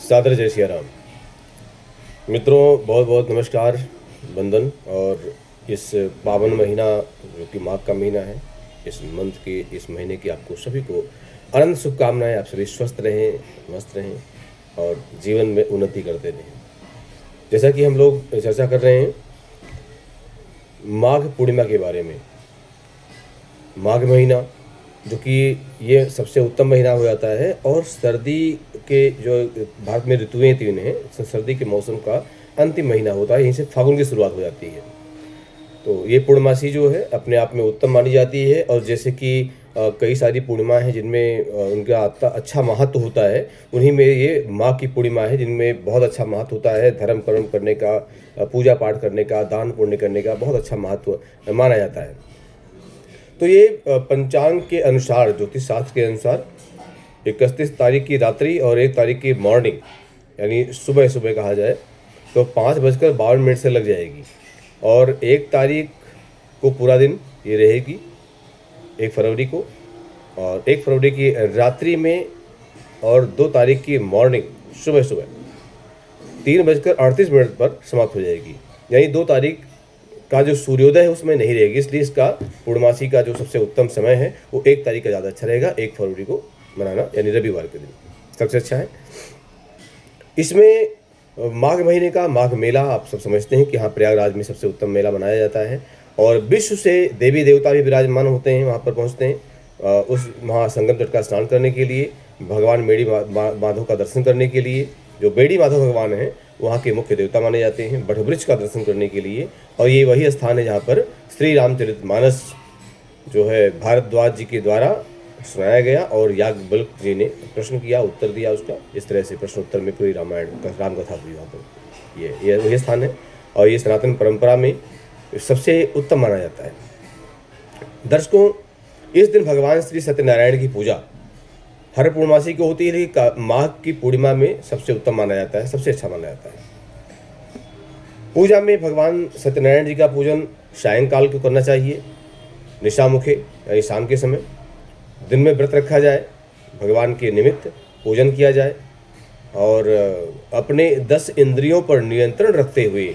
सादर जय सिया राम। मित्रों, बहुत बहुत नमस्कार, वंदन। और इस पावन महीना जो कि माघ का महीना है, इस मंथ के इस महीने की आपको सभी को अनंत शुभकामनाएं। आप सभी स्वस्थ रहें, मस्त रहें और जीवन में उन्नति करते रहें। जैसा कि हम लोग चर्चा कर रहे हैं माघ पूर्णिमा के बारे में। माघ महीना जो कि ये सबसे उत्तम महीना हो जाता है और सर्दी के जो भारत में ऋतुएं तीन हैं, सर्दी के मौसम का अंतिम महीना होता है। यहीं से फागुन की शुरुआत हो जाती है। तो ये पूर्णमासी जो है अपने आप में उत्तम मानी जाती है। और जैसे कि कई सारी पूर्णिमा हैं जिनमें उनका अच्छा महत्व होता है, उन्हीं में ये माघ की पूर्णिमा है जिनमें बहुत अच्छा महत्व होता है। धर्म कर्म करने का, पूजा पाठ करने का, दान पुण्य करने का बहुत अच्छा महत्व माना जाता है। तो ये पंचांग के अनुसार, ज्योतिष शास्त्र के अनुसार 31 तारीख की रात्रि और 1 तारीख की मॉर्निंग, यानी सुबह सुबह कहा जाए तो 5:52 से लग जाएगी। और 1 तारीख को पूरा दिन ये रहेगी, 1 फरवरी को। और 1 फरवरी की रात्रि में और 2 तारीख की मॉर्निंग सुबह सुबह 3:38 पर समाप्त हो जाएगी। यानी 2 तारीख का जो सूर्योदय है उसमें नहीं रहेगी। इसलिए इसका पूर्णमासी का जो सबसे उत्तम समय है वो 1 तारीख का ज़्यादा अच्छा रहेगा। 1 फरवरी को मनाना, यानी रविवार के दिन सबसे अच्छा है। इसमें माघ महीने का माघ मेला आप सब समझते हैं कि यहाँ प्रयागराज में सबसे उत्तम मेला मनाया जाता है। और विश्व से देवी देवता भी विराजमान होते हैं, वहाँ पर पहुँचते हैं उस वहाँ संगम तट का स्नान करने के लिए, भगवान बेड़ी माधव का दर्शन करने के लिए। जो बेड़ी माधव भगवान हैं वहाँ के मुख्य देवता माने जाते हैं, वटवृक्ष का दर्शन करने के लिए। और ये वही स्थान है जहाँ पर श्री रामचरितमानस जो है भारद्वाज जी के द्वारा सुनाया गया और याज्ञवल्क्य जी ने प्रश्न किया, उत्तर दिया उसका। इस तरह से प्रश्न उत्तर में पूरी रामायण राम कथा हुई वहाँ पर। ये वही स्थान है और ये सनातन परंपरा में सबसे उत्तम माना जाता है। दर्शकों, इस दिन भगवान श्री सत्यनारायण की पूजा हर पूर्णमासी को होती है, लेकिन माघ की पूर्णिमा में सबसे उत्तम माना जाता है, सबसे अच्छा माना जाता है। पूजा में भगवान सत्यनारायण जी का पूजन सायंकाल को करना चाहिए, निशामुखे यानी शाम के समय। दिन में व्रत रखा जाए, भगवान के निमित्त पूजन किया जाए और अपने 10 इंद्रियों पर नियंत्रण रखते हुए,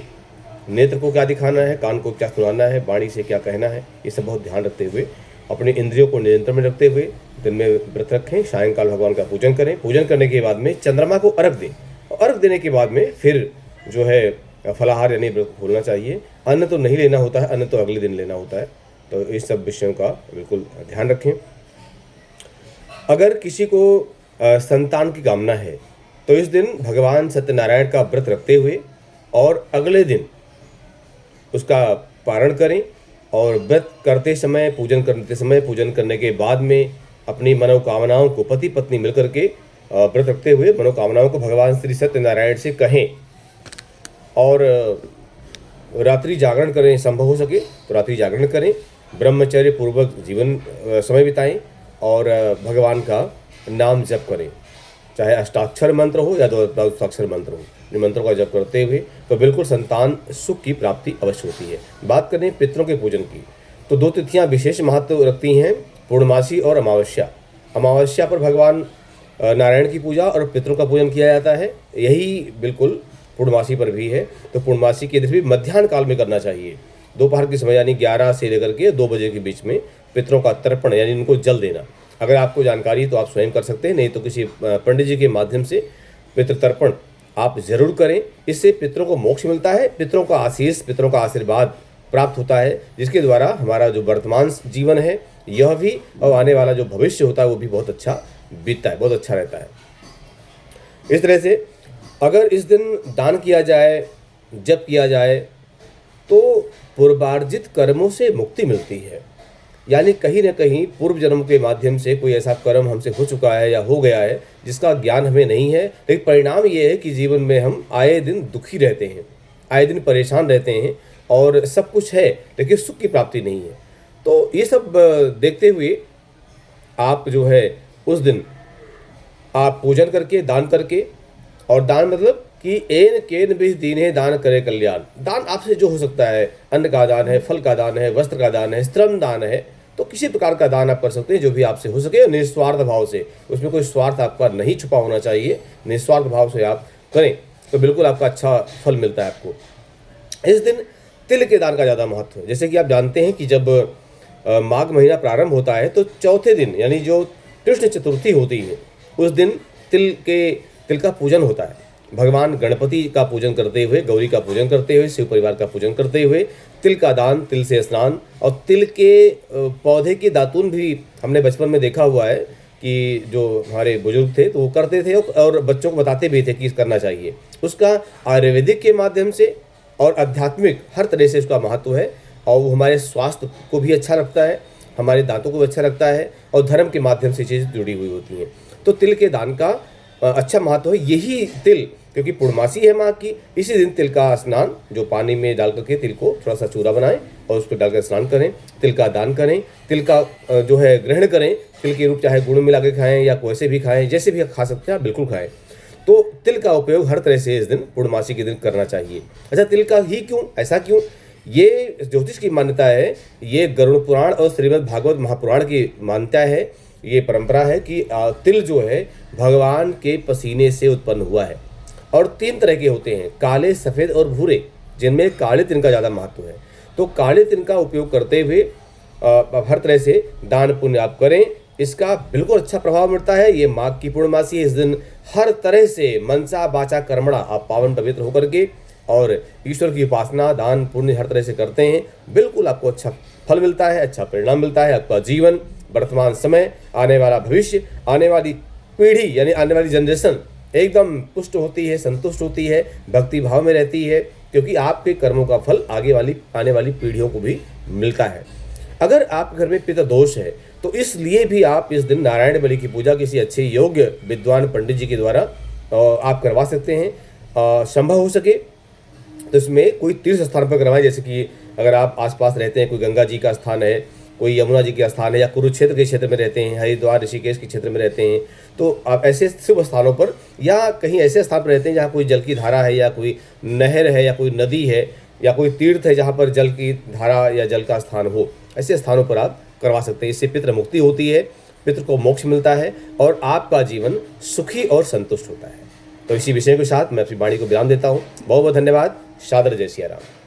नेत्र को क्या दिखाना है, कान को क्या सुनाना है, वाणी से क्या कहना है, ये सब बहुत ध्यान रखते हुए अपने इंद्रियों को नियंत्रण में रखते हुए दिन में व्रत रखें। सायंकाल भगवान का पूजन करें। पूजन करने के बाद में चंद्रमा को अर्घ दें और अर्घ देने के बाद में फिर जो है फलाहार यानी व्रत खोलना चाहिए। अन्न तो नहीं लेना होता है, अन्न तो अगले दिन लेना होता है। तो इस सब विषयों का बिल्कुल ध्यान रखें। अगर किसी को संतान की कामना है तो इस दिन भगवान सत्यनारायण का व्रत रखते हुए और अगले दिन उसका पारण करें। और व्रत करते समय, पूजन करते समय, पूजन करने के बाद में अपनी मनोकामनाओं को पति पत्नी मिलकर के व्रत रखते हुए मनोकामनाओं को भगवान श्री सत्यनारायण से कहें। और रात्रि जागरण करें, संभव हो सके तो रात्रि जागरण करें, ब्रह्मचर्य पूर्वक जीवन समय बिताएं और भगवान का नाम जप करें। चाहे अष्टाक्षर मंत्र हो या 12 मंत्र हो, इन मंत्रों का जप करते हुए तो बिल्कुल संतान सुख की प्राप्ति अवश्य होती है। बात करें पितरों के पूजन की तो 2 तिथियां विशेष महत्व रखती हैं, पूर्णमासी और अमावस्या। अमावस्या पर भगवान नारायण की पूजा और पितरों का पूजन किया जाता है। यही बिल्कुल पूर्णमासी पर भी है। तो पूर्णमासी के दिन भी मध्याह्न काल में करना चाहिए, दोपहर के समय, यानी 11 से लेकर के 2 बजे के बीच में पितरों का तर्पण यानी उनको जल देना। अगर आपको जानकारी तो आप स्वयं कर सकते हैं, नहीं तो किसी पंडित जी के माध्यम से पितृ तर्पण आप जरूर करें। इससे पितरों को मोक्ष मिलता है, पितरों का आशीष, पितरों का आशीर्वाद प्राप्त होता है, जिसके द्वारा हमारा जो वर्तमान जीवन है यह भी और आने वाला जो भविष्य होता है वो भी बहुत अच्छा बीतता है, बहुत अच्छा रहता है। इस तरह से अगर इस दिन दान किया जाए, जप किया जाए तो पूर्वार्जित कर्मों से मुक्ति मिलती है। यानी कहीं न कहीं पूर्व जन्म के माध्यम से कोई ऐसा कर्म हमसे हो चुका है या हो गया है जिसका ज्ञान हमें नहीं है, लेकिन परिणाम ये है कि जीवन में हम आए दिन दुखी रहते हैं, आए दिन परेशान रहते हैं और सब कुछ है लेकिन सुख की प्राप्ति नहीं है। तो ये सब देखते हुए आप जो है उस दिन आप पूजन करके, दान करके, और दान मतलब कि एन केन भी दीने दान करे कल्याण। दान आपसे जो हो सकता है, अन्न का दान है, फल का दान है, वस्त्र का दान है, श्रम दान है, तो किसी प्रकार का दान आप कर सकते हैं, जो भी आपसे हो सके, निस्वार्थ भाव से। उसमें कोई स्वार्थ आपका नहीं छुपा होना चाहिए, निस्वार्थ भाव से आप करें तो बिल्कुल आपका अच्छा फल मिलता है आपको। इस दिन तिल के दान का ज़्यादा महत्व है। जैसे कि आप जानते हैं कि जब माघ महीना प्रारंभ होता है तो चौथे दिन यानी जो कृष्ण चतुर्थी होती है उस दिन तिल का पूजन होता है। भगवान गणपति का पूजन करते हुए, गौरी का पूजन करते हुए, शिव परिवार का पूजन करते हुए तिल का दान, तिल से स्नान और तिल के पौधे की दातून भी हमने बचपन में देखा हुआ है कि जो हमारे बुजुर्ग थे तो वो करते थे और बच्चों को बताते भी थे कि करना चाहिए। उसका आयुर्वेदिक के माध्यम से और आध्यात्मिक हर तरह से उसका महत्व है और वो हमारे स्वास्थ्य को भी अच्छा रखता है, हमारे दांतों को भी अच्छा रखता है और धर्म के माध्यम से चीज़ें जुड़ी हुई होती हैं। तो तिल के दान का अच्छा महत्व है। यही तिल, क्योंकि पूर्णमासी है माँ की, इसी दिन तिल का स्नान, जो पानी में डाल करके तिल को थोड़ा सा चूरा बनाएं और उसको डालकर स्नान करें, तिल का दान करें, तिल का जो है ग्रहण करें। तिल के रूप चाहे गुड़ मिला के खाएं या वैसे भी खाएं, जैसे भी खा सकते हैं आप बिल्कुल खाएं। तो तिल का उपयोग हर तरह से इस दिन, पूर्णमासी के दिन करना चाहिए। अच्छा, तिल का ही क्यों, ऐसा क्यों? ये ज्योतिष की मान्यता है, ये गरुड़ पुराण और श्रीमद् भागवत महापुराण की मान्यता है, ये परंपरा है कि तिल जो है भगवान के पसीने से उत्पन्न हुआ है। और 3 तरह के होते हैं, काले, सफ़ेद और भूरे, जिनमें काले तिल का ज़्यादा महत्व है। तो काले तिल का उपयोग करते हुए हर तरह से दान पुण्य आप करें, इसका बिल्कुल अच्छा प्रभाव मिलता है। ये माघ की पूर्णमासी है, इस दिन हर तरह से मनसा वाचा कर्मणा आप पावन पवित्र होकर के और ईश्वर की उपासना, दान पुण्य हर तरह से करते हैं, बिल्कुल आपको अच्छा फल मिलता है, अच्छा परिणाम मिलता है। आपका जीवन, वर्तमान समय, आने वाला भविष्य, आने वाली पीढ़ी यानी आने वाली जनरेशन एकदम पुष्ट होती है, संतुष्ट होती है, भक्ति भाव में रहती है, क्योंकि आपके कर्मों का फल आने वाली पीढ़ियों को भी मिलता है। अगर आप घर में पितृ दोष है तो इसलिए भी आप इस दिन नारायण बलि की पूजा किसी अच्छे योग्य विद्वान पंडित जी के द्वारा आप करवा सकते हैं। संभव हो सके तो इसमें कोई तीर्थ स्थान पर करवाएं, जैसे कि अगर आप आसपास रहते हैं, कोई गंगा जी का स्थान है, कोई यमुना जी के स्थान है, या कुरुक्षेत्र के क्षेत्र में रहते हैं, हरिद्वार ऋषिकेश के क्षेत्र में रहते हैं, तो आप ऐसे शुभ स्थानों पर या कहीं ऐसे स्थान पर रहते हैं जहाँ कोई जल की धारा है या कोई नहर है या कोई नदी है या कोई तीर्थ है जहाँ पर जल की धारा या जल का स्थान हो, ऐसे स्थानों पर आप करवा सकते हैं। इससे पितृ मुक्ति होती है, पितृ को मोक्ष मिलता है और आपका जीवन सुखी और संतुष्ट होता है। तो इसी विषय के साथ मैं अपनी वाणी को विराम देता हूँ। बहुत बहुत धन्यवाद। सादर जय सिया राम।